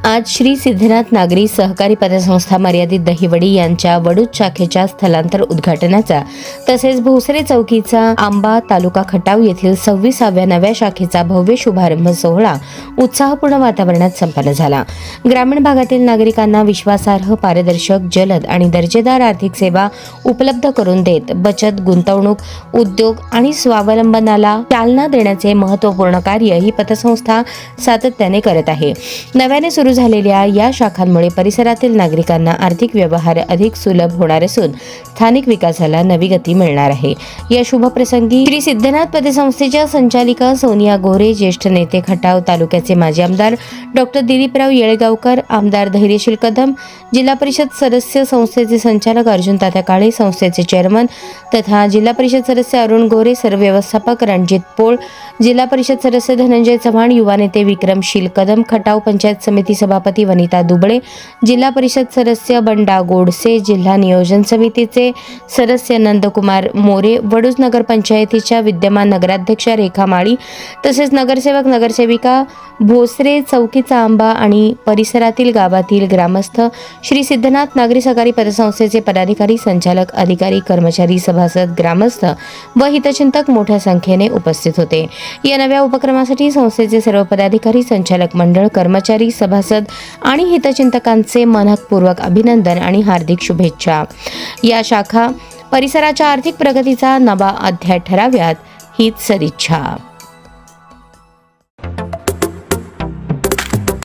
आज श्री सिद्धनाथ नागरी सहकारी पतसंस्था मर्यादित दहिवडी यांच्या वडूज शाखेच्या स्थलांतर उद्घाटनाचा तसेच भोसरे चौकीचा आंबा तालुका खटाव येथील 26व्या नव्या शाखेचा भव्य शुभारंभ सोहळा उत्साहपूर्ण वातावरणात संपन्न झाला। ग्रामीण भागातील नागरिकांना विश्वासार्ह, पारदर्शक, जलद आणि दर्जेदार आर्थिक सेवा उपलब्ध करून देत बचत, गुंतवणूक, उद्योग आणि स्वावलंबनाला चालना देण्याचे महत्त्वपूर्ण कार्य ही पतसंस्था सातत्याने करत आहे। नव्याने सुरू झालेल्या या शाखांमुळे परिसरातील नागरिकांना आर्थिक व्यवहार अधिक सुलभ होणार असून स्थानिक विकासाला नवी गती मिळणार आहे। या शुभप्रसंगी श्री सिद्धनाथ पतसंस्थेच्या संचालिका सोनिया गोरे, ज्येष्ठ नेते खटाव तालुक्याचे माजी आमदार डॉक्टर दिलीपराव येळेगावकर, आमदार धैर्यशील कदम, जिल्हा परिषद सदस्य संस्थेचे संचालक अर्जुन तात्या काळे, संस्थेचे चेअरमन तथा जिल्हा परिषद सदस्य अरुण गोरे, सर्व व्यवस्थापक रणजित पोळ, जिल्हा परिषद सदस्य धनंजय चव्हाण, युवा नेते विक्रमशील कदम, खटाव पंचायत समिती सभापती वनिता दुबळे, जिल्हा परिषद सदस्य बंडा गोडसे, जिल्हा नियोजन समितीचे सदस्य नंदकुमार मोरे, वडूज नगर पंचायतीच्या विद्यमान नगराध्यक्षा रेखा माळी तसेच नगरसेवक, नगरसेविका, भोसरे चौकीचा आंबा आणि परिसरातील गावातील ग्रामस्थ, श्री सिद्धनाथ नागरी सहकारी पतसंस्थेचे पदाधिकारी, संचालक, अधिकारी, कर्मचारी, सभासद, ग्रामस्थ व हितचिंतक मोठ्या संख्येने उपस्थित होते। या नव्या उपक्रमासाठी संस्थेचे सर्व पदाधिकारी, संचालक मंडळ, कर्मचारी, सभासद आणि हितचिंतकांचे मनपूर्वक अभिनंदन आणि हार्दिक शुभेच्छा। या शाखा परिसराच्या आर्थिक प्रगतीचा नवा अध्याय ठराव्यात हीच सदिच्छा।